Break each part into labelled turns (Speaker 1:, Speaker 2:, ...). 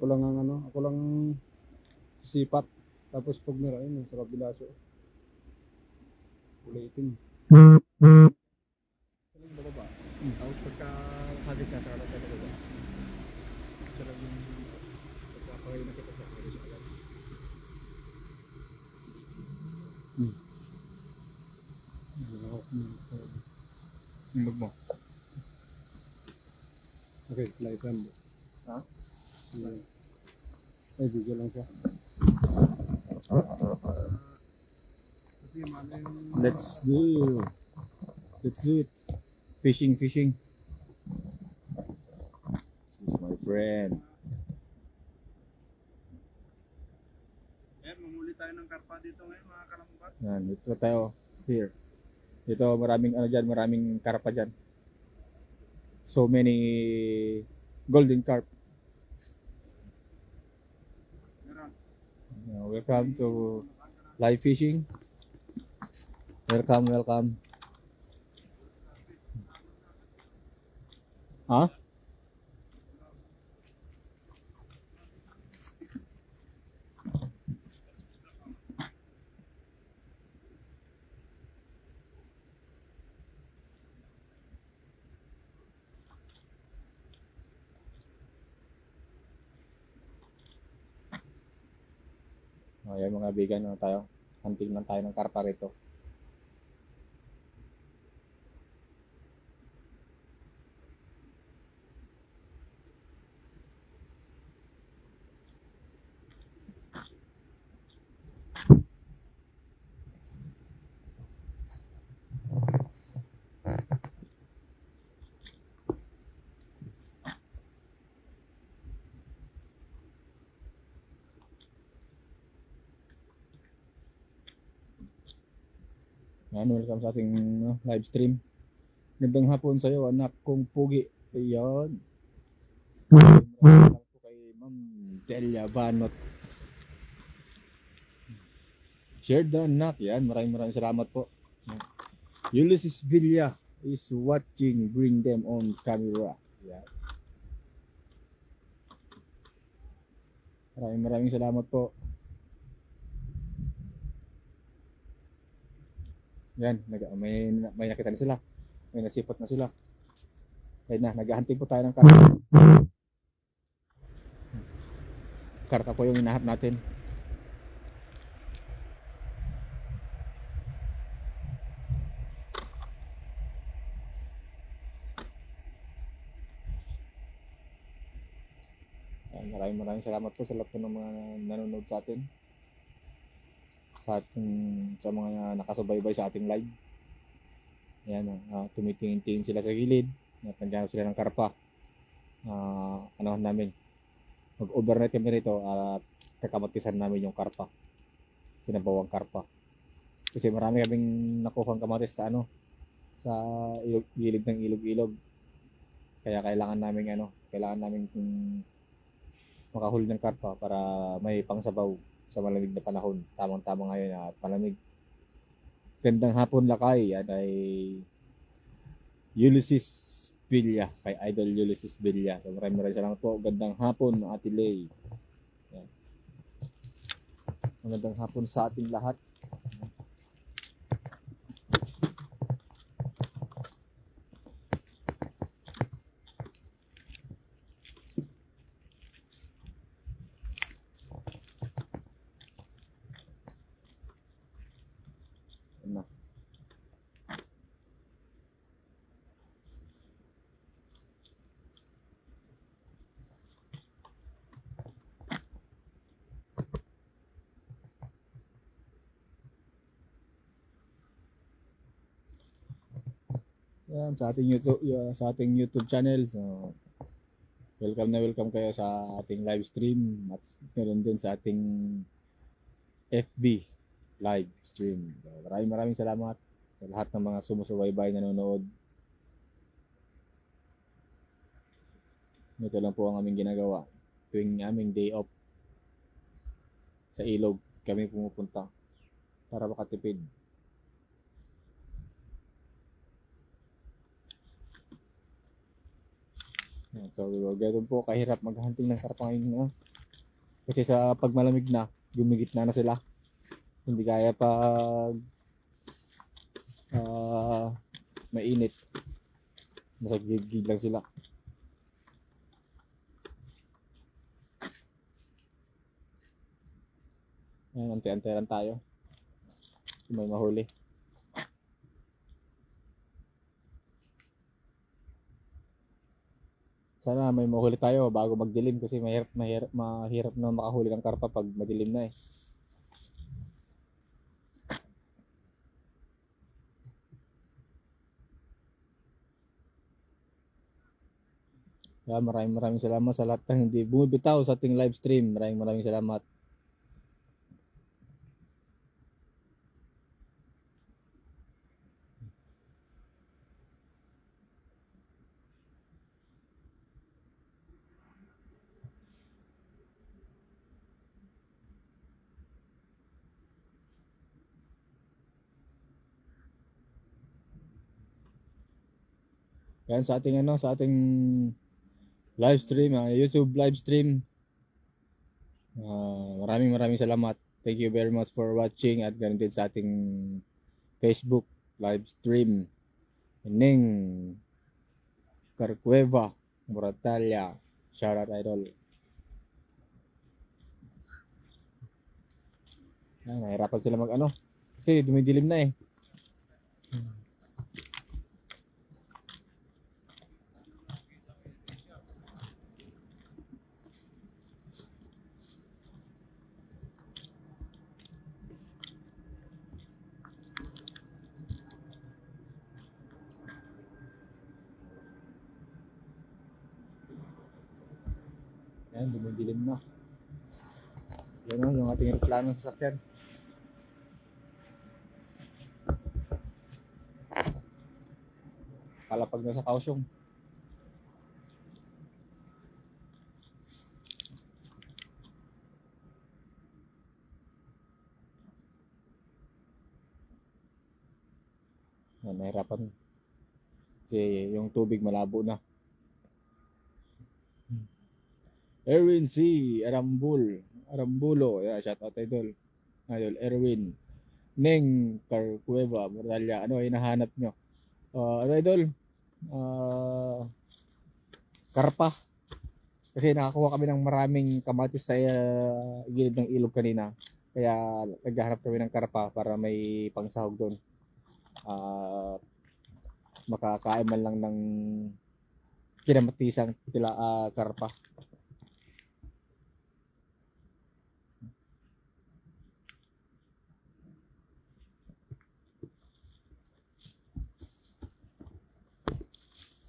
Speaker 1: Ako lang ang ano, ako lang sisipat. Tapos pag nirain, sa kabila siya. Kulay itim. Saling bababa.
Speaker 2: Tapos pagka hagis siya sa kanan talaga ba?
Speaker 1: Sarap yung pagkakaway na kita sa kabila siya agad.
Speaker 2: Imbag mo.
Speaker 1: Okay, live cam.
Speaker 2: Ha?
Speaker 1: Ay, video lang siya. Kasi mali yung...
Speaker 2: Let's do it. Fishing. This is my friend.
Speaker 1: Mamuli tayo ng karpa dito ngayon, mga kalambat.
Speaker 2: Yan, dito tayo. Here. Dito maraming maraming karpa dyan. So many golden carp. Welcome to live fishing. Welcome. Ha? Ayan mga bigan, tayo. Hunting lang tayo ng karpa rito. Welcome sa ating live stream. Gandang hapon sa iyo, anak kong pugi. Ayan. Maraming po kay Ma'am Delia Banot. Share the anak. Yan, maraming salamat po. Ulysses Villa is watching. Bring them on camera. Yan. Maraming salamat po. Yan, may nakita na sila. May nasipot na sila. Kaya na, naghahunting po tayo ng karpa. Karpa po yung hinahanap natin. Yan, maraming salamat po sa lahat po ng mga nanonood sa atin. Sa mga nakasubaybay sa ating live. Ayan, tumitingin-tingin sila sa gilid. Naghanap sila ng karpa. Ano namin, mag-overnight kami rito at kakamatisan namin yung karpa. Sinabawang karpa. Kasi marami kaming nakuhang kamatis sa sa gilid ng ilog-ilog. Kaya kailangan namin makahuli ng karpa para may pangsabaw sa malamig na panahon. Tamang-tama ngayon at malamig. Gandang hapon lakay. Yan ay Ulysses Villa. Kay Idol Ulysses Villa. So maraming salamat po. Gandang hapon Ate Lay. Yan. Magandang hapon sa ating lahat. Yan, sa ating YouTube channel. So welcome kayo sa ating live stream at meron din sa ating FB live stream. So, maraming salamat sa lahat ng mga sumusubaybay nanonood. Ito lang po ang aming ginagawa tuwing aming day off. Sa ilog kami pumupunta para makatipid. So, ganoon po kahirap maghunting ng karpa ngayon. Kasi sa pag malamig na, gumigit na sila. Hindi kaya pag mainit. Nasa gilid lang sila. Ayan, ante-ante lang tayo. Kung may mahuli. Sana may mahuli tayo bago magdilim kasi mahirap na makahuli ng karpa pag madilim na eh. Kaya maraming salamat sa lahat ng hindi bumibitaw sa ating live stream. Maraming salamat. Yan sa ating live stream, YouTube live stream. Maraming salamat. Thank you very much for watching at ganun din sa ating Facebook live stream. Ning Carcueva, Moratalia, shoutout idol. Nahirapan sila mag kasi dumidilim na eh. Yan, dumidilim na. Yan yung ating aeroplano sa sasakyan. Palapag na sa Kaohsiung. Yan, nahirapan. Kasi yung tubig malabo na. Erwin C. Arambulo. Yeah, shout out idol. Idol Erwin. Neng Carcueva, Mordalia. Ano hinahanap nyo? Idol? Karpa. Kasi nakakuha kami ng maraming kamatis sa gilid ng ilog kanina. Kaya naghahanap kami ng karpa para may pangsahog doon. Makakain man lang ng kinamatisang karpa.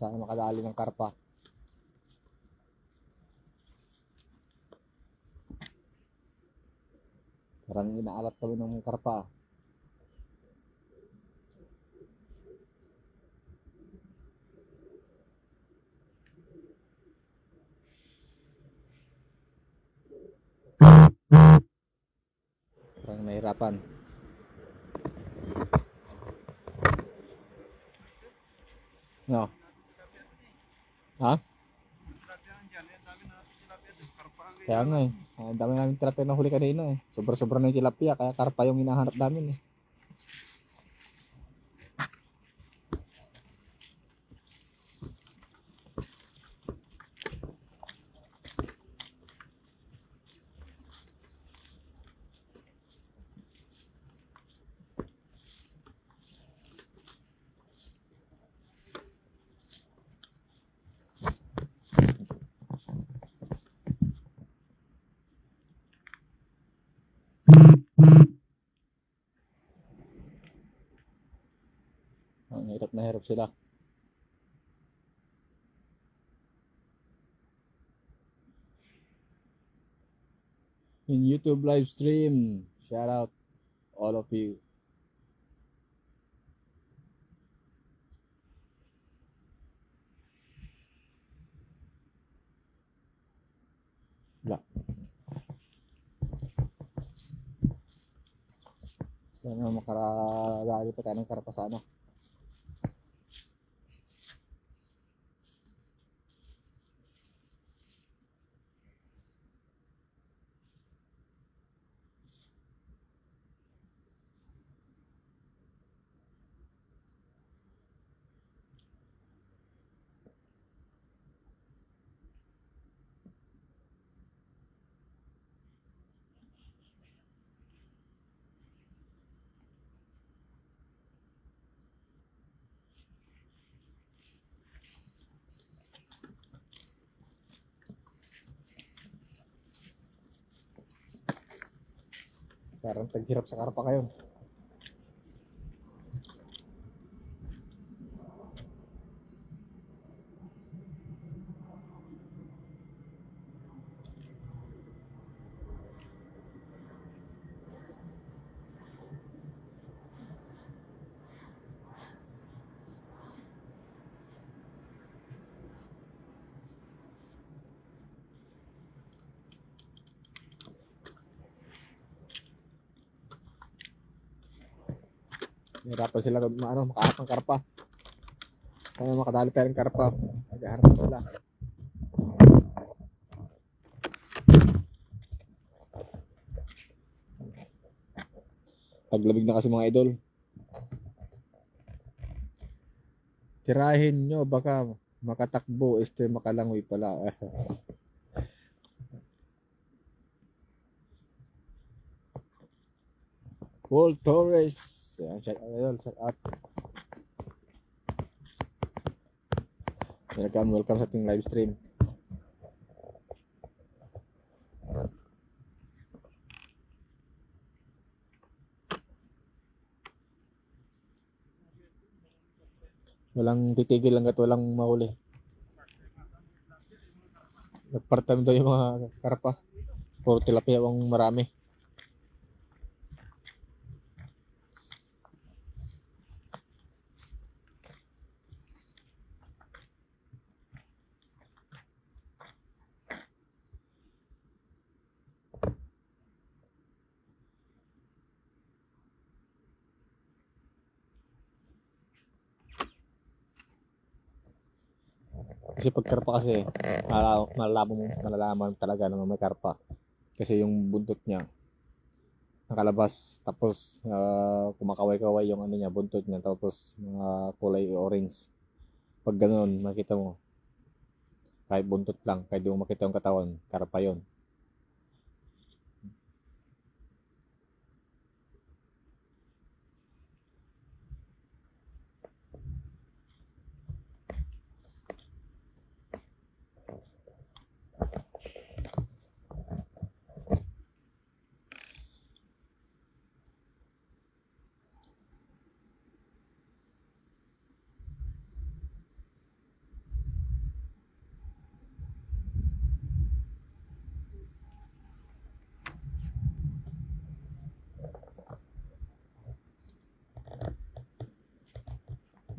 Speaker 2: Sana makadali ng karpa. Parang inaalat kami ng karpa. Parang nahirapan. No. Ha? Kaya nga eh. Ang dami namin tilapia na huli kanina eh. Sobra-sobra na yung tilapia. Kaya karpa yung hinahanap namin eh. Hirap na hirap sila. In YouTube live stream, shout out all of you. Sana makaradali pa tayo ng karpa sa ano. Parang taghirap sa karpa kayo. Hirapan sila makaharap ng karpa. Sana makadali tayo ng karpa. Naghaharap sila. Paglamig na kasi mga idol. Tirahin nyo, baka makatakbo, makalangoy pala. Paul Torres. Shout out. Welcome sa ating live stream. Walang titigil hanggat walang mahuli. Nagpartam daw yung mga karpa. Puro tilapia ang marami. Kasi pag karpa kasi, malalaman talaga na may karpa. Kasi yung buntot niya nakalabas, tapos kumakaway-kaway yung ano niya, buntot niya, tapos mga kulay orange. Pag ganoon, makita mo, kahit buntot lang, kahit di mo makita yung katawan, karpa yon.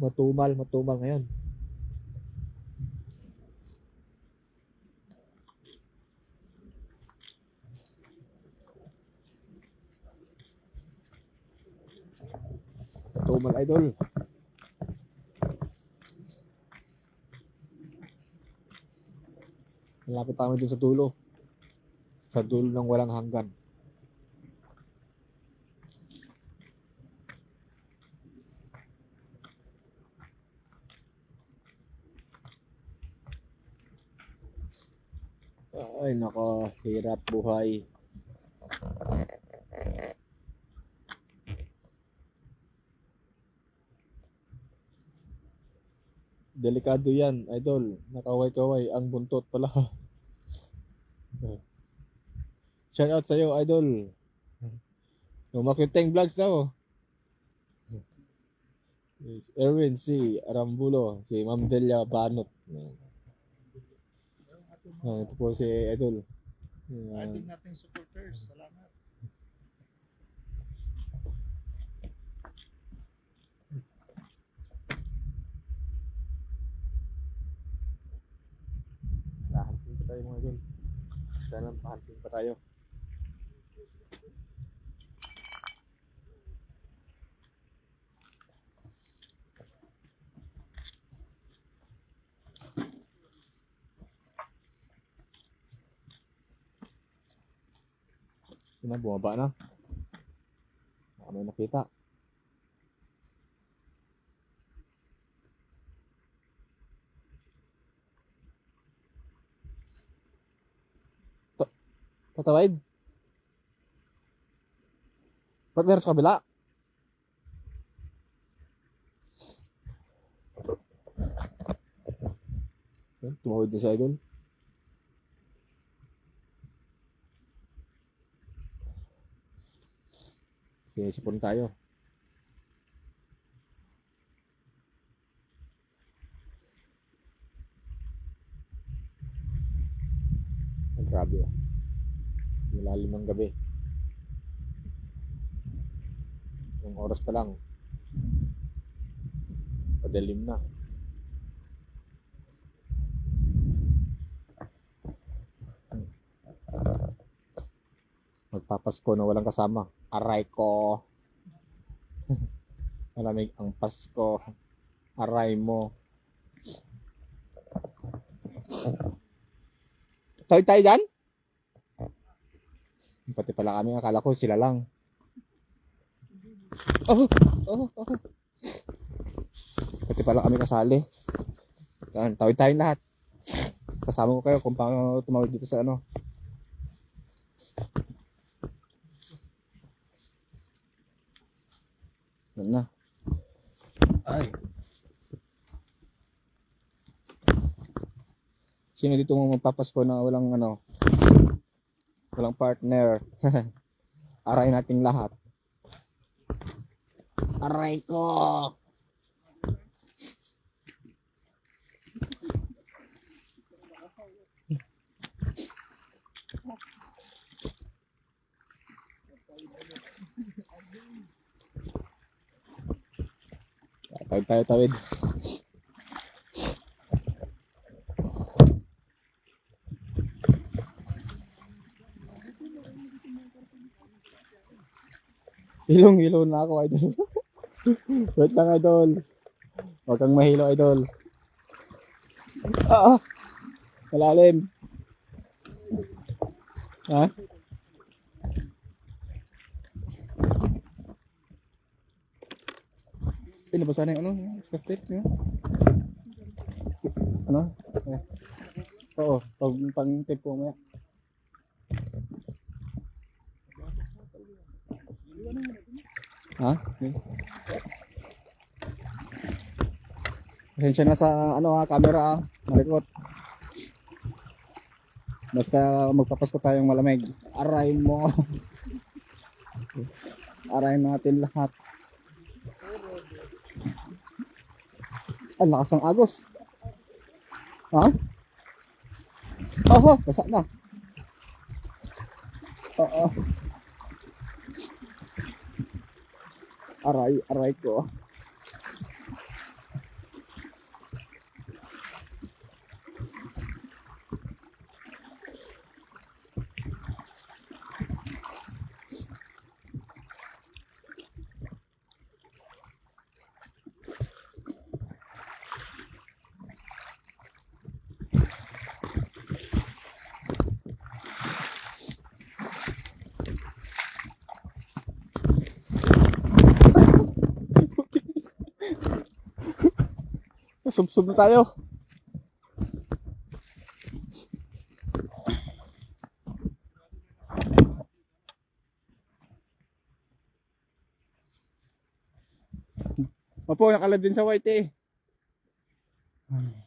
Speaker 2: Matumal ngayon. Matumal idol. Malapit kami dun sa dulo. Sa dulo ng walang hanggan. Ay nako, hirap buhay. Delikado yan, idol. Nakaway-kaway ang buntot pala. Shout out sa'yo, idol. Makiteng vlogs daw. Erwin C. Arambulo, si Ma'am Delia Banot. Ito po si idol.
Speaker 3: Ating nating supporters, salamat.
Speaker 2: Hunting pa tayo mga idol. Sana hunting pa tayo. Yun na, bumaba na. Baka may nakita. Patawid? Ba't meron sa kabila? Tumawid na si idol. Sipon tayo. Ang grabe oh. Malalim ng gabi. Yung oras pa lang. Padalim na. Magpapasko na walang kasama. Aray ko. Malamig ang Pasko. Aray mo. Toy tayo dyan? Pati pala kami, akala ko sila lang. Oh. Pati pala kami kasali. Yan, tawid tayong lahat. Kasama ko kayo kung paano tumawid dito sa ano. Yan na. Ay. Sino dito mo magpapasko na walang ano? Walang partner. Aray nating lahat. Aray ko. Tawid. Hilong na ako, idol. Wait lang, idol. Huwag kang mahilo, idol. Malalim. Ha? Pinabasa na yung ano? Skastik niya? Ano? Oo, pang-tip ko maya. Ha? Okay. Pasensya na sa ano camera malikot. Basta magpapasko tayong malamig. Aray mo. Aray natin lahat. Ang lakas ng agos. Ha? Oo, basa na. Oo. Aray ko. Sub na tayo. Opo, nakalab din sa white eh.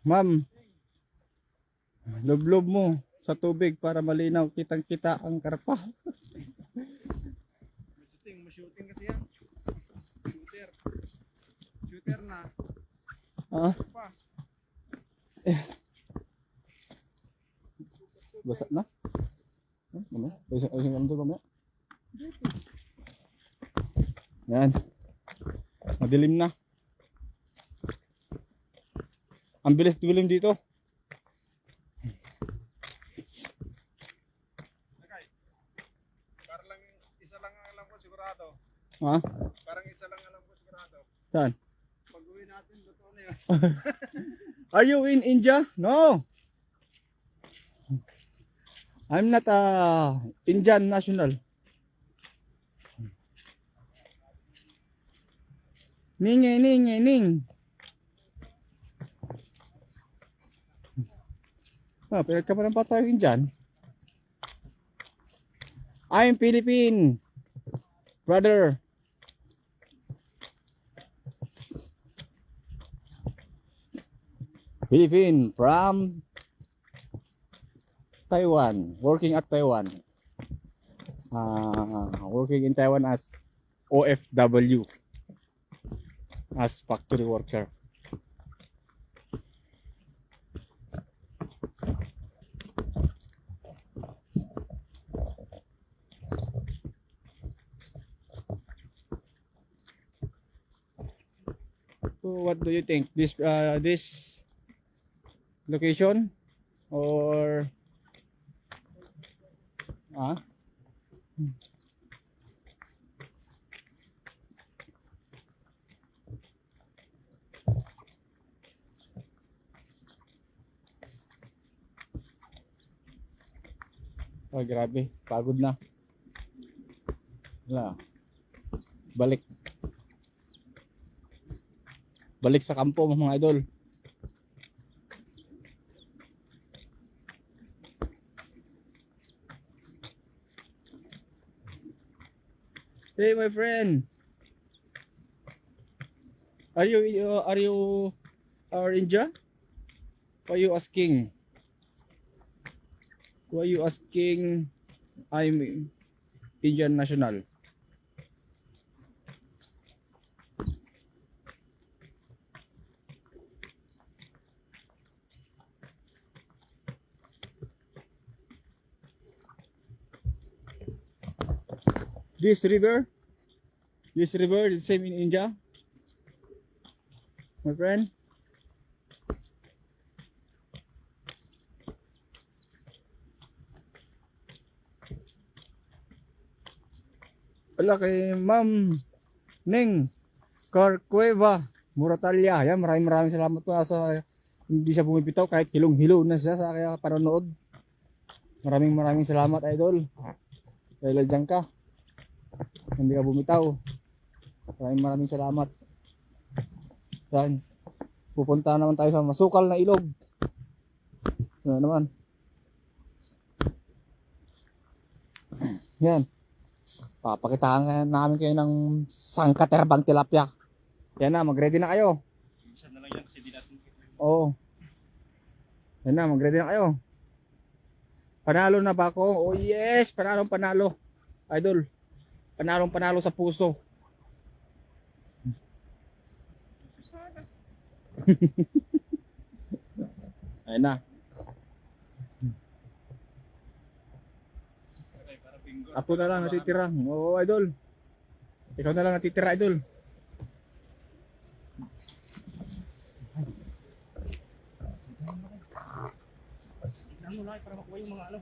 Speaker 2: Ma'am, lublob mo sa tubig para malinaw, kitang-kita ang karpa.
Speaker 3: Shooting kasi yan. Shooter na.
Speaker 2: Basa na? Ano? Ayusin ka nito mamaya. Yan. Madilim na. Ang bilis dilim dito.
Speaker 3: Parang lang isa lang ang alam ko sigurado.
Speaker 2: Ha?
Speaker 3: Parang isa lang alam ko sigurado.
Speaker 2: Saan?
Speaker 3: Pag-uwi natin, luto na yun.
Speaker 2: Are you in India? No. I'm not a Indian national. Ning. Pinagka pa ng pa tayo Indian. I'm Philippine. Brother. Philippine from Taiwan, working at Taiwan. Working in Taiwan as OFW as factory worker. So what do you think? This location or oh, grabe, pagod na. Wala. Balik. Balik sa kampo mga idol. Hey my friend. Are you India? Why you asking? Why you asking I'm Indian national? This river is same in India, my friend. Wala kay Ma'am Ning Carcueva Muratalia. Yan, maraming salamat po sa hindi siya bumibitaw kahit hilong-hilo na siya sa kaya panonood. Maraming salamat idol. Dahil dyan ka. Hindi ka bumitaw. Maraming salamat. Yan. Pupunta naman tayo sa masukal na ilog. Yan naman. Yan. Papakitaan namin kayo ng sangkaterbang tilapia. Yan na, mag-ready na kayo.
Speaker 3: Minsan na lang yan kasi di natin.
Speaker 2: Oo. Yan na, mag-ready na kayo. Panalo na ba ako? Oh yes, panalo. Idol. Panalo sa puso. Ayun na. Ako na lang natitira. Oo, idol. Ikaw na lang natitira, idol.
Speaker 3: Tignan mo lang para makuha yung mga ano.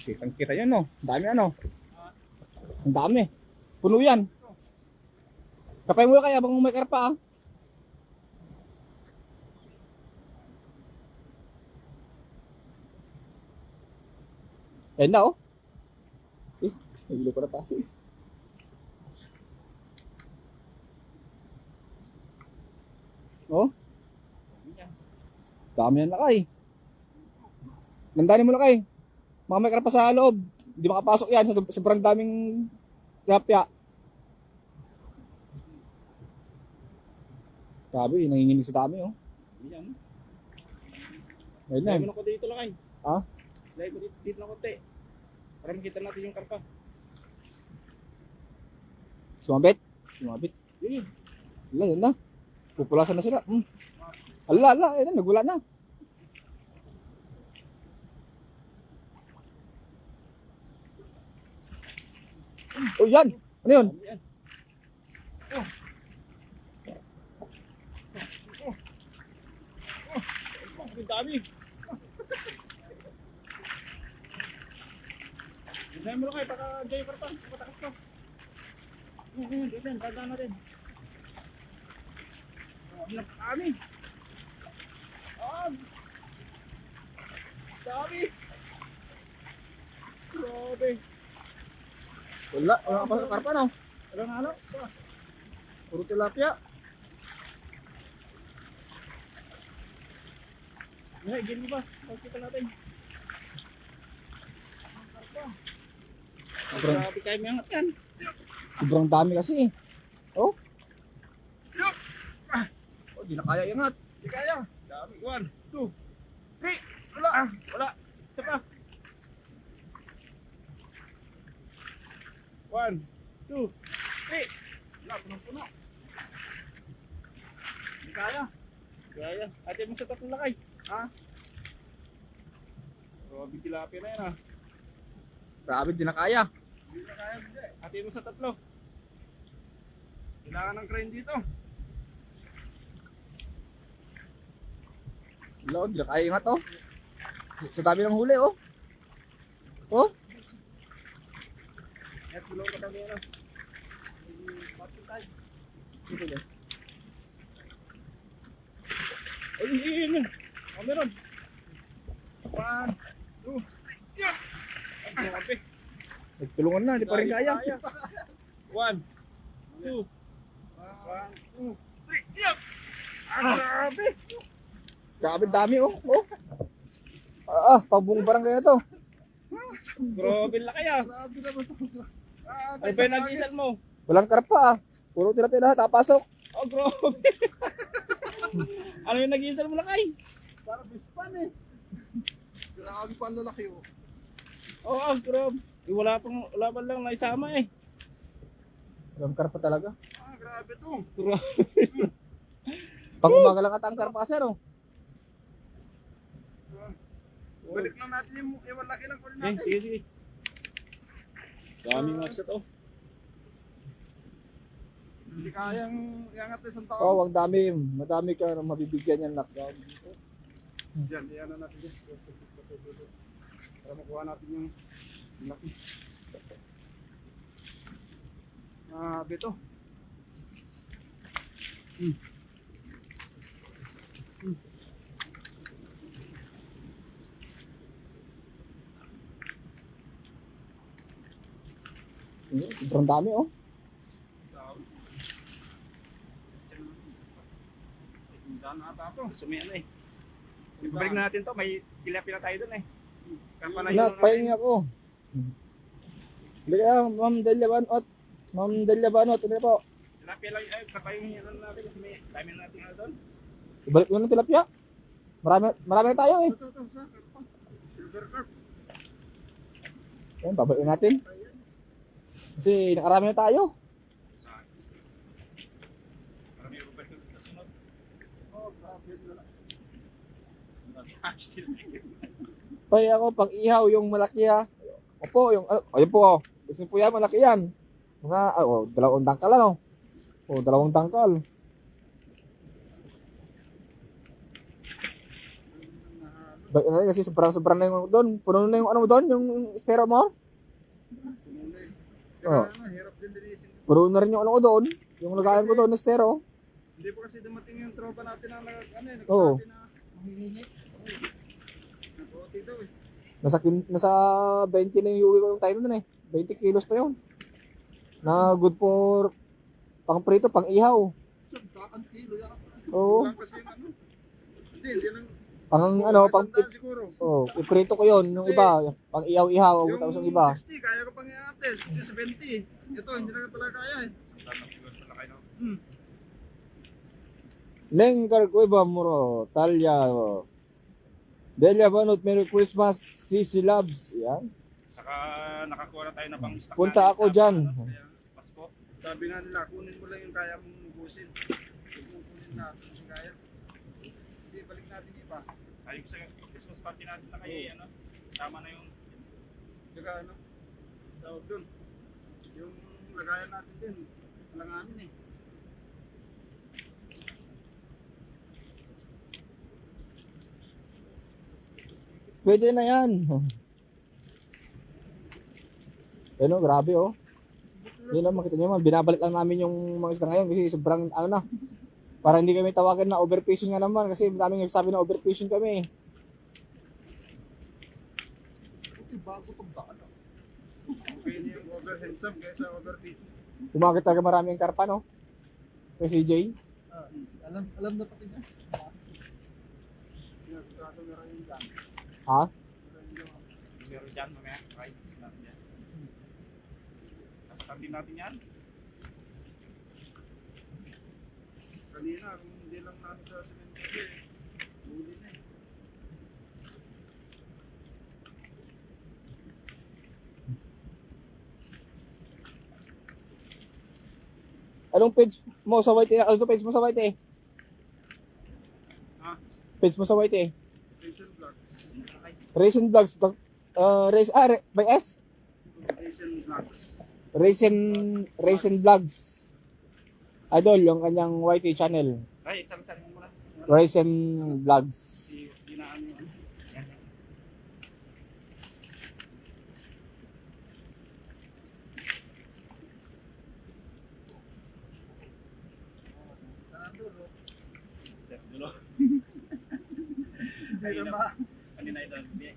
Speaker 2: Kitang-kita yan, no? Dami ano? Ang dami. Puno yan. Kapay mo kaya bang may karpa, ah? Ayan na, oh. Nagilo pa na tayo. Oh. Dami yan, lakay. Nandanin mo, lakay. Mga may karpa sa loob. Hindi makapasok yan sa sobrang daming tilapia. Sabi, nanginginig sa dami, oh.
Speaker 3: Yan.
Speaker 2: Ayun na.
Speaker 3: Lagay mo na ko dito lang ay.
Speaker 2: Ha?
Speaker 3: Lagay ko dito lang konti. Para makita natin yung karpa.
Speaker 2: Sumabit?
Speaker 3: Yun.
Speaker 2: Wala, yun na. Pupulasan na sila. Ala, ayun na, nagwala na. Oh, yan. Ano yun?
Speaker 3: Yan. Ang dami. Isaya mo lang kayo, paka-enjoy yung karpa. Patakas ka. Yan, dadaan natin. Ang dami. Dami. Grabe.
Speaker 2: Wala pa sa karpa, no?
Speaker 3: Walang hanap.
Speaker 2: Puro tilapia.
Speaker 3: May, gin mo ba? Pagkita natin.
Speaker 2: Sobrang,
Speaker 3: Grabe kayo may angat yan.
Speaker 2: sobrang dami kasi eh. Oh. Oh, di na kaya ingat.
Speaker 3: Di kaya. Dami. 1, 2, 3. Wala. Wala. Isa pa. 1, 2, 3. Wala. Punong-puno. Di kaya. Kaya. Ate mo sa tatlong lakay. Ha? Grabe tilapia na yan ha.
Speaker 2: Grabe, di na kaya.
Speaker 3: Hindi na kaya. Hindi. Ate mo sa tatlo. Kailangan ng crane dito.
Speaker 2: Wala, di na kaya ingat oh. Sa dami ng huli oh. Oh.
Speaker 3: At tulong ka kami ano. Bakit tayo?
Speaker 2: Dito ba?
Speaker 3: Ayun. Oh, meron. 1, 2, 3. Yeah. Ang grabe.
Speaker 2: Nagtulungan na, di pa rin kaya.
Speaker 3: 1, 2, 1, 2, 3. Yeah. Ang grabe.
Speaker 2: Grabe dami oh. Oh. Pagbuong barangay na to.
Speaker 3: Grabe laki ah.
Speaker 1: Grabe naman ito.
Speaker 3: Ano ba yung nagisal mo?
Speaker 2: Walang karpa ah. Puro tilapia lahat, pasok.
Speaker 3: Oh, grabe. Ano yung nagisal mo lakay?
Speaker 1: Parang bispan eh. Grabe pa ang lalaki oh.
Speaker 3: Oo, grabe. Wala pa lang naisama eh.
Speaker 2: Walang karpa talaga.
Speaker 1: Grabe to.
Speaker 2: Pag umaga lang ata ang karpa kasi no.
Speaker 1: Balik lang natin yung malaki lang kunin
Speaker 3: Eh,
Speaker 1: natin.
Speaker 3: sige. Dami mga set oh.
Speaker 1: Hindi kayang iangat na isang
Speaker 2: Oh,
Speaker 1: tao.
Speaker 2: ang dami. Madami ka mabibigyan yan nak.
Speaker 1: Diyan, iyan na natin dyan. Para makuha natin yung laki. Beto.
Speaker 2: Sobrang dami oh.
Speaker 1: Daan na ata ito.
Speaker 3: Sumiyan eh. Ibalik na natin to, may tilapia na tayo dun eh. Karpa na
Speaker 2: Wala,
Speaker 3: yung
Speaker 2: pahingi ako. Hindi kaya, Ma'am Delia Banot. Ma'am Delia Banot, ano po?
Speaker 3: tilapia lang, karpa yung hinan natin kasi may dami na natin ano doon.
Speaker 2: Ibalik mo ng tilapia. Marami na tayo eh.
Speaker 1: Ito, sa karpa. Silver carp.
Speaker 2: Ayan, babalik natin. Kasi nakarami na tayo.
Speaker 3: Para may ubalik ko sa sunod.
Speaker 1: Oh, grabe na lang.
Speaker 2: Pay ako, pag ihaw yung malaki ha. Opo, yung, ayun po oh. Gusto po yan, malaki yan. Mga, dalawang dangkal ano. Dalawang dangkal. Balik na kasi sobrang na yung doon. Puno na yung ano doon, yung estero mo. Oh.
Speaker 1: Hirap din dinisin.
Speaker 2: Puno na rin yung ano ko doon. Yung lagayan ko doon, estero.
Speaker 1: Hindi pa kasi dumating yung tropa natin na
Speaker 2: Oo.
Speaker 1: nagsabi na mahihingi. Nag-OT daw eh.
Speaker 2: Nasa 20 na yung uwi ko yung tayo doon eh. 20 kilos pa yun. Na good for pang prito, pang ihaw.
Speaker 1: Saan kilo yan?
Speaker 2: Oo.
Speaker 1: Wala kasi yung ano. Hindi lang.
Speaker 2: Pang ano, pang
Speaker 1: Tandaan siguro.
Speaker 2: iprito ko yun, yung iba, pang ihaw-ihaw, tapos yung iba.
Speaker 1: 60, kaya ko pang iate. 60, 70. Ito, hindi na talaga kaya eh.
Speaker 2: Lengkar Cueva Muro, Talya, Delia Banot, Merry Christmas, Sisi Loves. Yan.
Speaker 3: Saka nakakuha na tayo na pang stock.
Speaker 2: Punta
Speaker 3: natin
Speaker 2: ako
Speaker 3: sa,
Speaker 2: dyan.
Speaker 3: kaya, Pasko.
Speaker 1: Sabi nga nila, kunin mo lang yung kaya mong ubusin. Huwag mong kunin na kung kaya. Hindi, balik natin iba.
Speaker 3: Ayun sa Christmas party natin na kayo, ano? Tama na yung
Speaker 1: Saka ano, tawag dun. Yung lagayan natin din, malanganin eh.
Speaker 2: Pwede na yan. Ano, grabe oh. Yun lang, makita nyo man, binabalik lang namin yung mga isda ngayon kasi sobrang ano na. Para hindi kami tawagan na overfishing nga naman kasi daming nagsabi na overfishing kami.
Speaker 1: Okay, bago itong daan ah. Okay na yung over handsome kaysa over feet.
Speaker 2: Umakit talaga marami ang karpa no. Kay CJ.
Speaker 1: Alam na pati niya. Sigurado meron yun dyan.
Speaker 2: Ha?
Speaker 3: Meron dyan, mamaya. Okay, natin yan. Tabi natin yan.
Speaker 1: Kanina, kung hindi lang namin sa cemetery, huli na eh.
Speaker 2: Anong page mo sa White? Ano page mo sa White eh?
Speaker 1: Ha?
Speaker 2: Page mo sa White eh?
Speaker 1: Asian Vlogs.
Speaker 2: Racing Vlogs. By S?
Speaker 1: Asian Vlogs.
Speaker 2: Racing Vlogs. Idol, yung kanyang YT channel.
Speaker 3: Ay, isang-isang mo muna.
Speaker 2: Racing Vlogs.
Speaker 3: Dinaan mo. Yan.
Speaker 1: Dulo.
Speaker 3: Dulo.
Speaker 1: Hindi na ma...
Speaker 3: Ano na ito?
Speaker 1: Hindi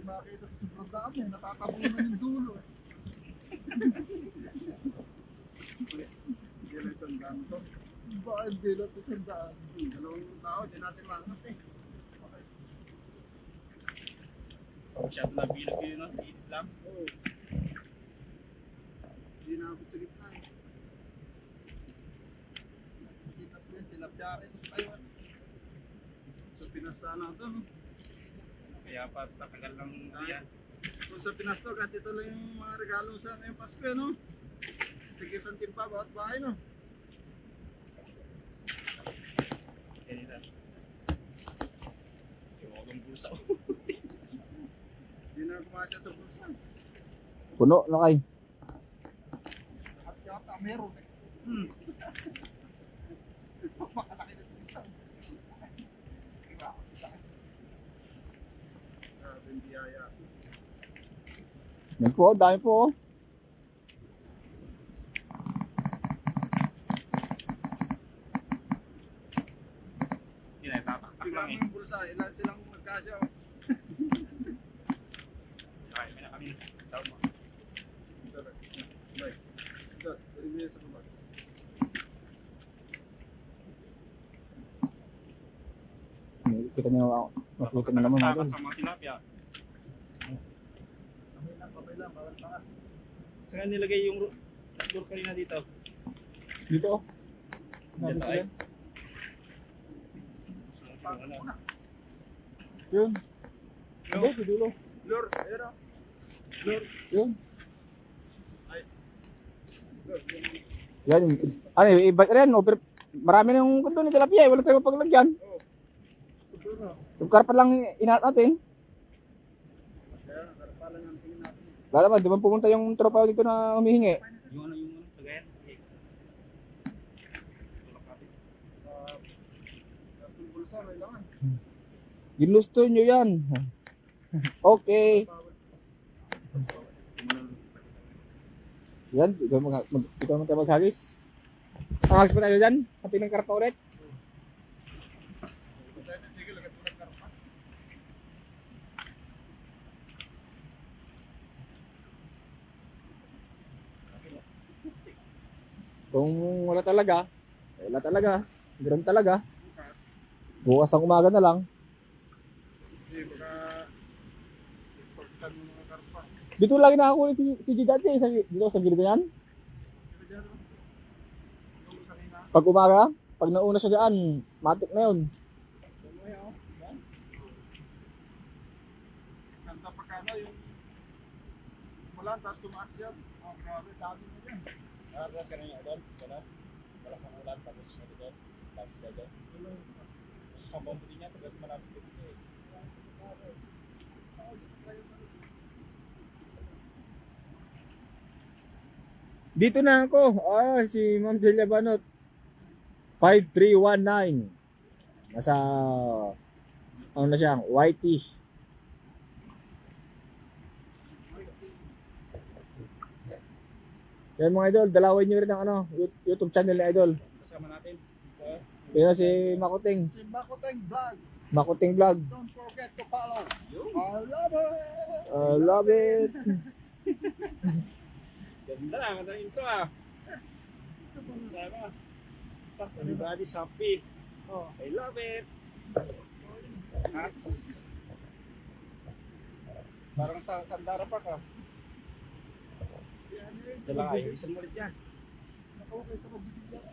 Speaker 1: makita sa sobrang dami. Natatabunan yung dulo eh. Hindi na isang daan to. Ba, hindi na ito isang daan. Dalawang tao, di natin maangat eh. Okay.
Speaker 3: Masyado na bilog yun, no? Iit lang.
Speaker 1: Oo. Hindi na ako sa gitna eh. Kita po yun, tilapia rin sa Taiwan. Sa Pinas sana ito, no?
Speaker 3: Kaya pa tatagal lang yan.
Speaker 1: Kung sa Pinas to, kahit ito lang yung mga regalo sa ngayong Pasko, no? Tigisan timpa bawat bahay, no?
Speaker 3: Ganito. Yung huwag bulsa.
Speaker 1: Hindi na kumasya sa bulsa.
Speaker 2: Puno na kay.
Speaker 1: At yata meron eh. Pakalaki na ito isa. Grabe yung biyaya.
Speaker 2: Yan po, dami po. Oh.
Speaker 3: Hindi na, tataktak lang
Speaker 1: Tignan
Speaker 3: eh.
Speaker 1: mo yung bulsa, ilan silang magkasya. Oh.
Speaker 3: Okay, may na kami. Tawag mo.
Speaker 1: Ito, review sa baba.
Speaker 2: Kita niyo ako. Makita na naman
Speaker 3: Takas
Speaker 2: natin.
Speaker 3: sa mga tilapia.
Speaker 1: Papay lang, bawal pa ka.
Speaker 3: Saan nilagay yung door kanina dito?
Speaker 2: Dito oh.
Speaker 3: Dito ay.
Speaker 2: Yun. Ano, sa dulo.
Speaker 1: Lure, ayun o.
Speaker 2: Yun.
Speaker 1: Ay. Lure,
Speaker 2: Yan. Ano, iba rin. Marami na yung kundo ni tilapia eh. Wala tayong paglagyan.
Speaker 1: Oo. Ito na.
Speaker 2: Yung karpa lang inaat natin.
Speaker 1: Kaya, karapalan ang tingin natin.
Speaker 2: Lalo ba, di ba pumunta yung tropa dito na humihingi?
Speaker 3: Yung tagayan. Tulak natin.
Speaker 1: Yung bulsa, may laman.
Speaker 2: Ginusto nyo yan. Okay. Yan, ikaw naman tayo maghagis. Hagis pa tayo dyan? Pati ng karpa ulit.
Speaker 1: Sige, lagat mo ng karpa.
Speaker 2: Kung wala talaga, wala talaga. Ganoon talaga. Bukas ang umaga na lang.
Speaker 1: Hindi, baka ipagtan mo mga karpa.
Speaker 2: Dito lagi nakakulit si G dati. Dito sa gilid na yan.
Speaker 1: Pero dyan, no? Yung kanina.
Speaker 2: Pag umaga, pag nauna siya dyan, matik na yun.
Speaker 1: Ganda pa kano yung mulan, tapos tumaas yan. Oh, grabe, dami na yan.
Speaker 3: Tapos kanina doon. Gano'n. Wala kang ulan. Tapos ano doon. Tapos ka doon. Ang bombo niya. Tapos malapit dito eh.
Speaker 2: Dito na ako. Si Ma'am Delia Banot. 5319. Nasa, ano na siya, YT. Yan mga idol, dalawin nyo rin ang YouTube channel ni idol.
Speaker 3: Kasama natin.
Speaker 2: Yan si Makuting.
Speaker 1: Si Makoteng Vlog.
Speaker 2: Makuting Vlog.
Speaker 1: Don't forget to follow. I love it.
Speaker 2: I love it.
Speaker 3: Ganda lang. Ganda rin ito ah. Sama. Everybody's happy.
Speaker 1: Oh.
Speaker 3: I love it. Ha? Parang sa Sandara pa ka. Dala nga, isang ulit yan.
Speaker 1: Okay sa magbibigyan.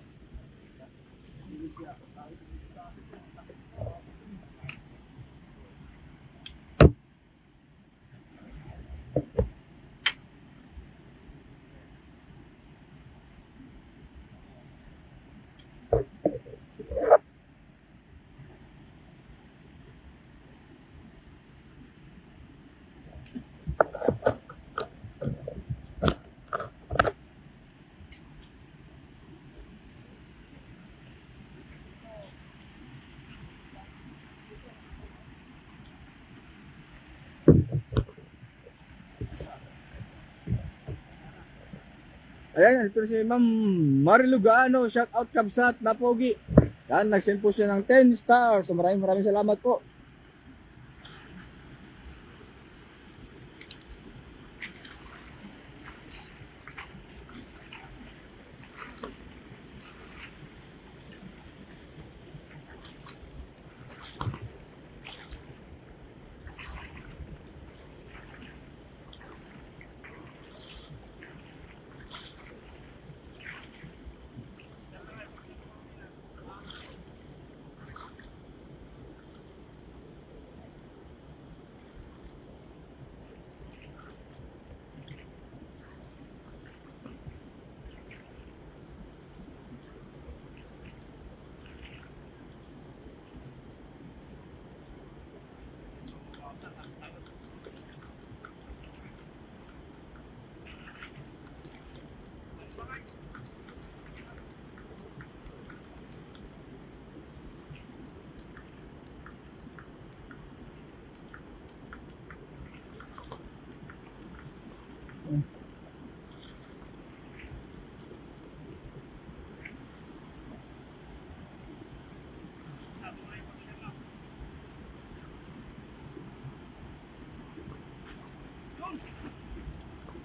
Speaker 2: Ayan, ito si Ma'am Marilu Gaano. Shout out Kabsat na pogi. Yan, nag-send po siya ng 10 stars. So maraming salamat po.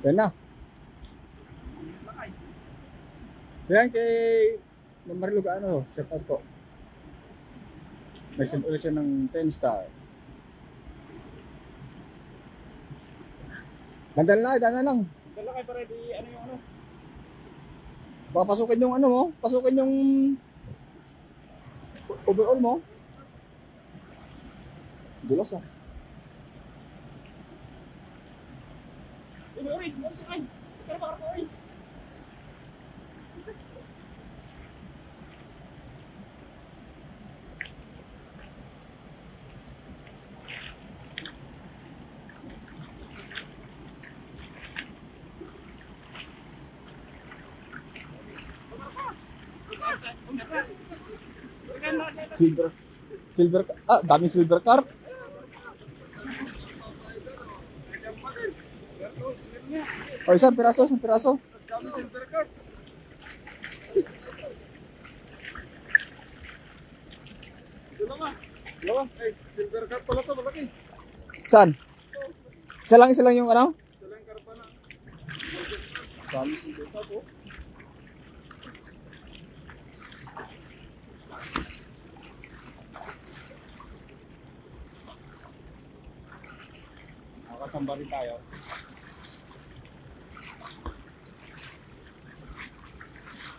Speaker 2: Yan na. Yan kay Ma'am Marilu Gaano. Shout out po. Nag-send ulit siya ng 10 star. Dandal lang.
Speaker 3: Dala kayo para di ano yung ano.
Speaker 2: Papasukin yung ano mo, pasukin yung overall mo. Dulas ah.
Speaker 3: Oris, ay. Kaya pa ka Oris.
Speaker 2: Silver, daming silver car. O, isang piraso.
Speaker 1: Silver card. Dalawa. Ay, silver card pala to, malaki.
Speaker 2: Saan? Isa lang yung ano?
Speaker 1: Isa lang karpa na.
Speaker 2: Daming silver car po.
Speaker 3: Nakasamba rin tayo.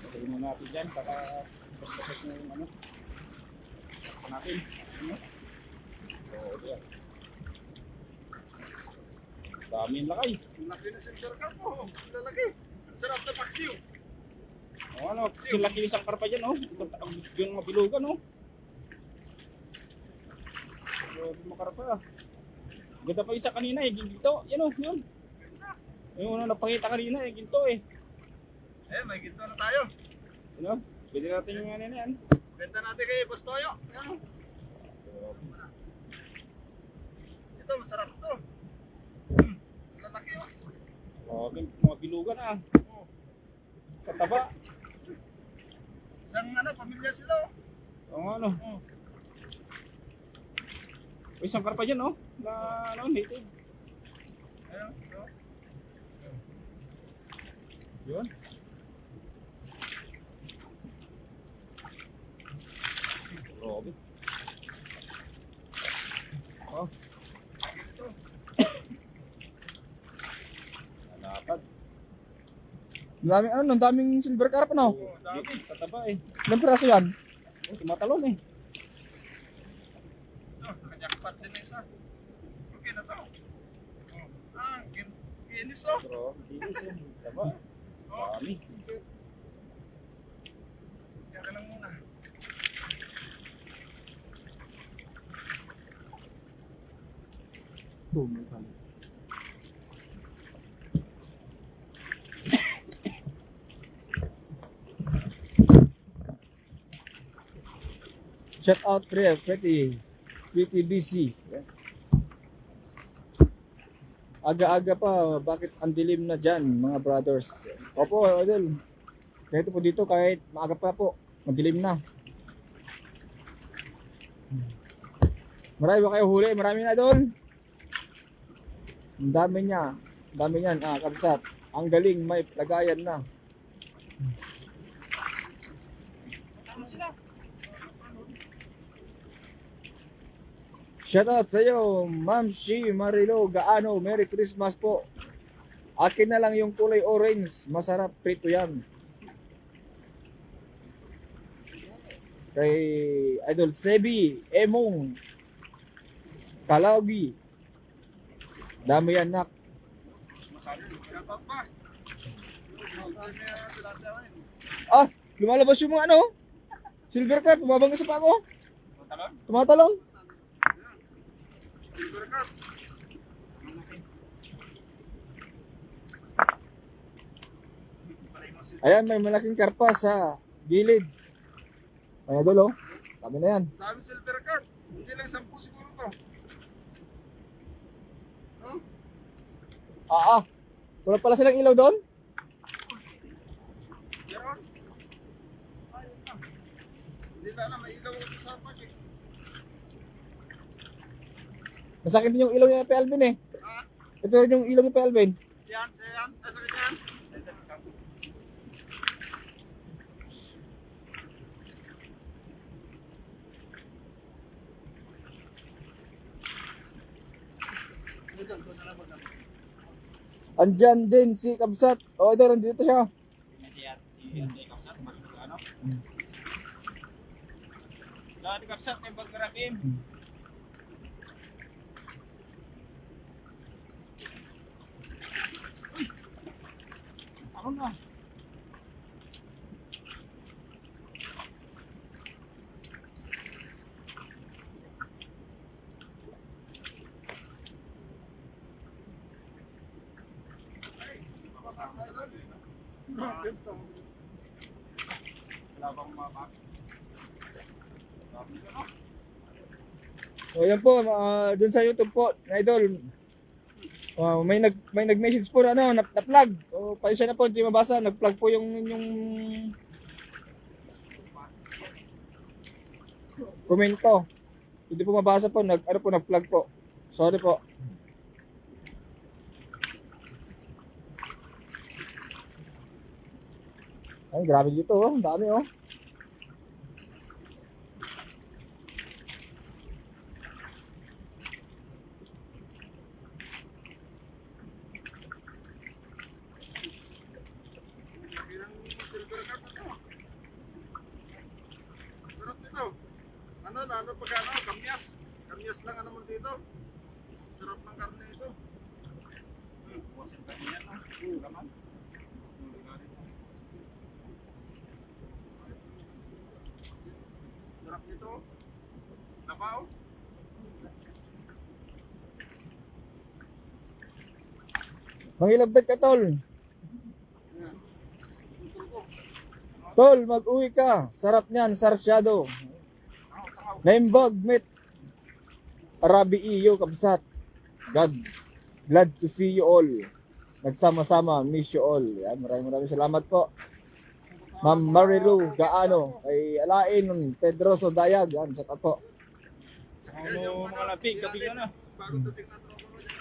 Speaker 3: Pagkain mo natin dyan, baka basta-basta na yung ano. Natin. Ano? Oo, diyan. Dami yung lakay.
Speaker 1: Ang laki na silver card po. Lalaki. Ang sarap na paksiw.
Speaker 3: O ano, sila laki isang karpa dyan, oh. Yung mabilugan, oh. Yung makarpa. Ganda pa isa kanina, eh. Ginto. Yan, oh. Yun. Yung ano, napakita kanina, eh. Ginto, eh.
Speaker 1: Eh, may ginto na tayo.
Speaker 3: Ano? Pwede natin yung ano na yan.
Speaker 1: Benta natin kay Boss Toyo. Ayan. Ito, masarap to. Lalaki oh.
Speaker 3: Mga bilugan, ah.
Speaker 1: Oh.
Speaker 3: Kataba.
Speaker 1: Isang ano, pamilya sila oh.
Speaker 3: O ano.
Speaker 1: Oh.
Speaker 3: O, isang karpa dyan, oh. Na, ano, native.
Speaker 1: Ayun, oh.
Speaker 3: Yun. Grabe.
Speaker 2: Daming ano, ang daming silver carp no.
Speaker 3: Oo, dami. Tataba eh.
Speaker 2: Ilang piraso yan?
Speaker 3: Oh, tumatalon eh.
Speaker 1: Nakajakpat din na isa. Okay na to. Kinis oh.
Speaker 3: Bro, kinis eh. Taba. Dami.
Speaker 1: Kaya ka lang muna.
Speaker 2: Shout out pretty busy. Aga-aga pa, bakit ang dilim na dyan, mga brothers? Opo, idol. Kahit po dito, kahit maaga pa po, madilim na. Marami ba kayo huli? Marami na doon. Ang dami niya. Ang dami niyan. Kabsat. Ang galing, may lagayan na. Shoutout sa iyo, Ma'am Shi Marilo Gaano. Merry Christmas po. Akin na lang yung kulay orange. Masarap prito yan. Kay Idol Sebi, Emong, Kalawgi. Dami yan, nak.
Speaker 1: Dapat pa.
Speaker 2: Lumalabas yung mga ano? Silver carp, bumabangga sa pa ako.
Speaker 3: Tumatalon?
Speaker 2: Tumatalon.
Speaker 1: Silver carp.
Speaker 2: Ayan, may malaking karpa sa gilid. Ay, idol, oh. Dami na yan.
Speaker 1: Dami silver carp. Hindi lang 10 siguro to.
Speaker 2: Wala pala silang ilaw doon?
Speaker 1: Meron. Ayun na. Hindi na alam, may ilaw ako sa pag eh.
Speaker 2: Nasa akin din yung ilaw niya pa Alvin eh.
Speaker 1: Ah,
Speaker 2: Ito yung ilaw niya pa Alvin.
Speaker 1: yan. Nasa ganyan.
Speaker 2: Andyan din si Kabsat. O, ito, nandito siya.
Speaker 3: Ano? Dati kapsat yung pagkarapin. Ako na.
Speaker 1: Ito.
Speaker 3: Wala bang mapak? Sabi ko no?
Speaker 2: O, yan po, dun sa YouTube po, na idol. May nag-message po na ano, na-plug. O, pasensya na po, hindi mabasa. Nag-plug po yung komento. Hindi po mabasa po, nag-plug po. Sorry po. Ay, grabe dito, oh. Ang dami, oh.
Speaker 1: Ilang silver carp ito. Sarap nito. Ano pag ano, kamyas. Kamyas lang ano mo dito. Sarap ng karne ito.
Speaker 3: Buwasin ka niyan no? Laman.
Speaker 1: Sarap nito. Napaw.
Speaker 2: Manghilabit ka, tol. Tol, mag-uwi ka. Sarap niyan, sarsyado. Naimbag, met. Arabi iyo, kabsat. Glad to see you all. Nagsama-sama, miss you all. Yan, maraming salamat po. Ma'am Marilu Gaano, kay Alain Pedroso Dayag. Yan, shout out po.
Speaker 3: Sa mga lapig, gabi ka na.
Speaker 1: Bagong dating na tropa ko dyan.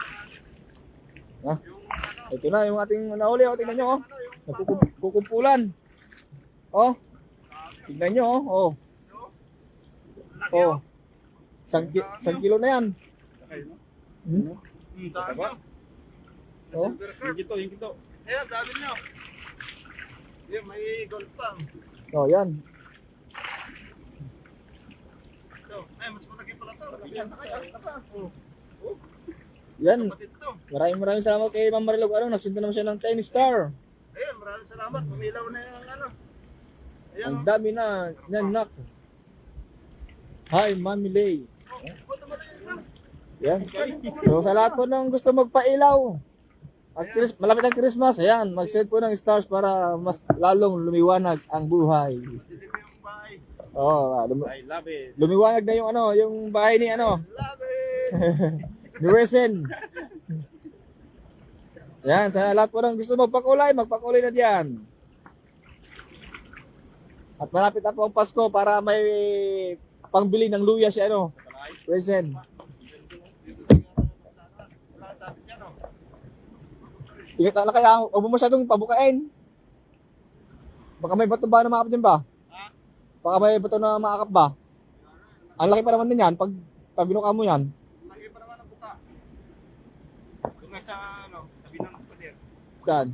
Speaker 2: Ha?
Speaker 1: Yung ano,
Speaker 2: Ito na yung ating nahuli, oh. Tingnan nyo, oh. Nagkukumpulan. Oh. Tingnan nyo, oh. Oh.
Speaker 1: laki
Speaker 2: Oh. Isang kilo na yan.
Speaker 3: Sakay no?
Speaker 2: Hmm?
Speaker 3: Tataba.
Speaker 2: Oh.
Speaker 1: silver
Speaker 3: Yung
Speaker 1: carp.
Speaker 3: gito, yung gito.
Speaker 1: Ayan, dami nyo. Yung may gold pa.
Speaker 2: Oh, yan.
Speaker 1: So, ay, mas malaki pala to. Yan,
Speaker 2: Yan.
Speaker 1: kapatid to.
Speaker 2: Maraming salamat kay Ma'am Marilog. Ano, nagsinta naman siya ng 10 star.
Speaker 1: Ayun, maraming salamat. Pumilaw na yung ano. Ayan,
Speaker 2: Ang dami na. Yan, nak. Hi, Mami Lay.
Speaker 1: Punta mo na yun, sir.
Speaker 2: Yan. So, sa lahat po ng gusto magpailaw. At malapit ang Christmas, ayan, mag-set po ng stars para mas lalong lumiwanag ang buhay.
Speaker 1: Dilim yung bahay.
Speaker 2: Oh,
Speaker 3: I love it.
Speaker 2: lumiwanag na yung ano, yung bahay ni ano,
Speaker 1: Love it!
Speaker 2: ni Resen. Yan, sa lahat po ng gusto magpakulay na diyan. At malapit na po ang Pasko para may pangbili ng luya si ano, Resen.
Speaker 1: Wala sa atin yan, oh.
Speaker 2: Ingat na kaya, huwag mo masyadong pabukain. Baka may bato ba na makakap dyan ba? Baka may bato na makakap ba? Ang laki pa naman din yan, pag binuka mo yan.
Speaker 1: Lagi pa naman ang buka. Doon nga sa, ano, tabi ng pader.
Speaker 2: Saan?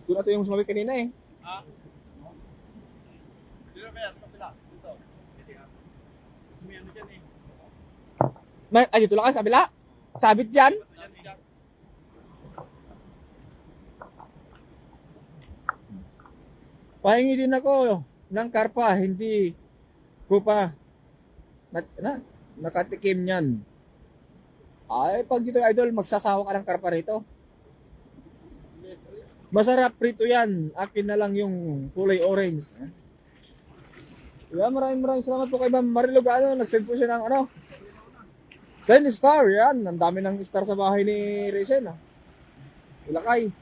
Speaker 2: Doon na ito yung sumabit kanina eh.
Speaker 1: Ha? Dito kaya, sa kapila. Dito. Kasi may ano dyan eh.
Speaker 2: Ay, dito lang kayo sa kabila. Sabit dyan.
Speaker 1: Yan, dyan.
Speaker 2: Pahingi din ako ng karpa, hindi ko pa nakatikim yan. Ay, pag dito idol, magsasawa ka ng karpa rito. Masarap prito yan. Akin na lang yung kulay orange. Yeah, maraming salamat po kay Ma'am Marilog. Ano, nag-send po siya ng ano, 10 star. Yan, ang dami ng star sa bahay ni Resen. Ilakay.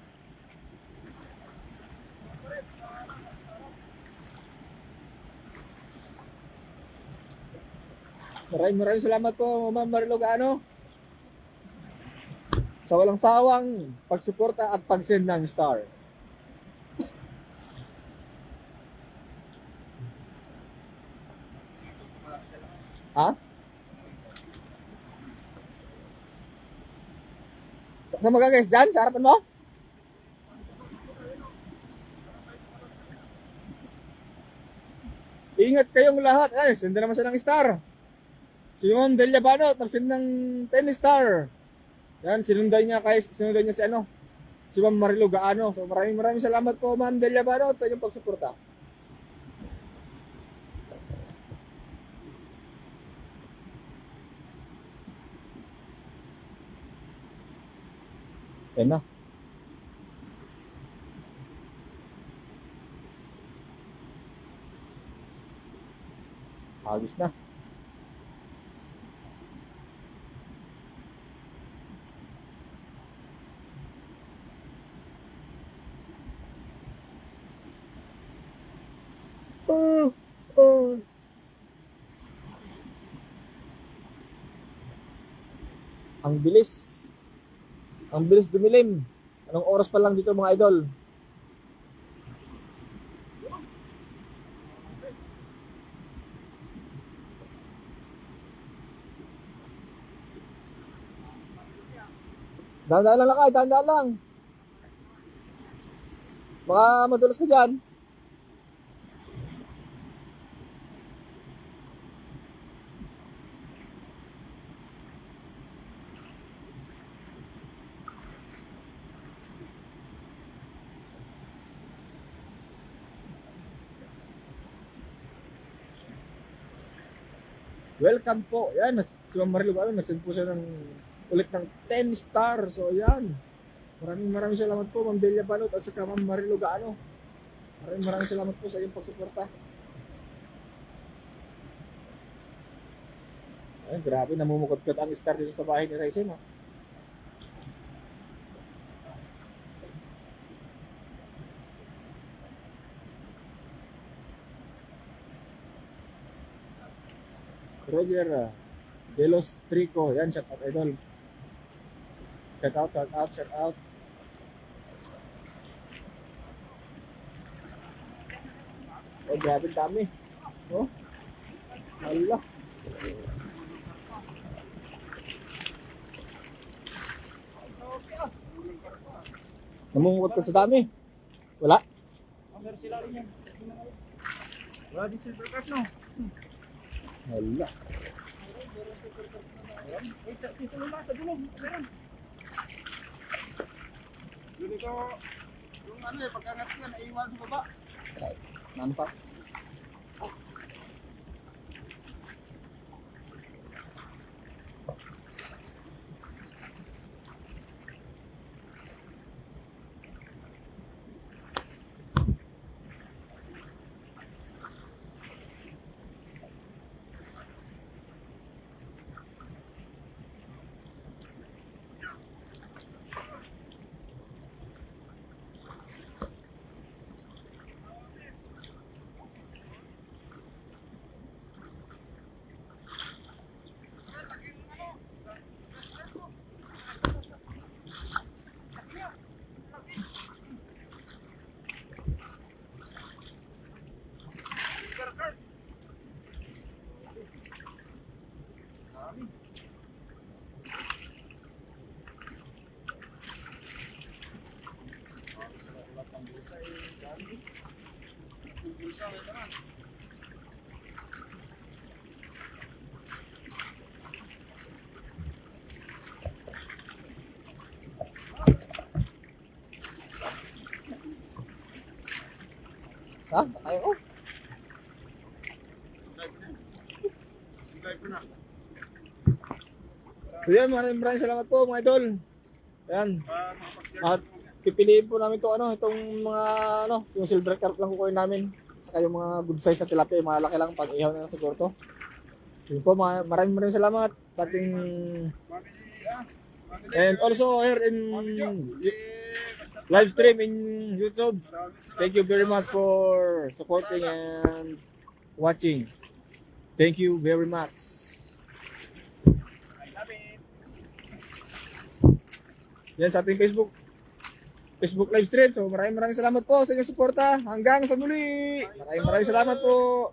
Speaker 2: Maraming salamat po, Ma'am Marilog. Ano, sa walang sawang pagsuporta at pag-send ng star. Ha? Sa mga guys dyan, sa harapan mo? Ingat kayong lahat. Ay, send na naman siya ng star. Si Ma'am Delia Banot, nag-send ng 10 star. Yan, sinundan niya si ano, si Ma'am Marilo Gaano. So maraming salamat po Ma'am Delia Banot sa inyong pagsuporta. Yan na. Agis na. Ang bilis. Ang bilis dumilim. Anong oras pa lang dito mga idol? Dahan-dahan lang lakay, dahan-dahan lang. Baka madulas ka dyan. Welcome po. Yan, si Ma'am Marilo Gaano, nag-send po siya ng ulit ng 10 star. So yan. Maraming salamat po Ma'am Delia Banot at saka Ma'am Marilo Gaano. Maraming salamat po sa iyong pagsuporta. Ay, grabe, namumukot-kot ang star dito sa bahay ni Resen. Roger De Los Trico. Yan, shout out idol. Shout out. Oh, grabe dami. Oh. Allah. Namumukot ko sa dami. Wala?
Speaker 3: Meron sila rin yan. Wala din silver card, no?
Speaker 2: Wala.
Speaker 3: Eh, sa tuloy lang sa gulong. Meron.
Speaker 1: Yun ito, yung ano eh, pagkangat yan, naiwan sa baba.
Speaker 2: Ano pa? Ha? Ay, oh. So yan, maraming salamat po mga idol. Yan. At pipiliin po namin itong mga yung silver carp lang kukunin namin. Saka yung mga good size na tilapia, yung mga laki lang pag ihaw na lang siguro to. Yun po, maraming salamat sa ating and also here in live stream in YouTube. Thank you very much for supporting and watching. Thank you very much. Yan sa ating Facebook live stream. So maraming salamat po sa inyong suporta. Hanggang sa muli. Maraming salamat po.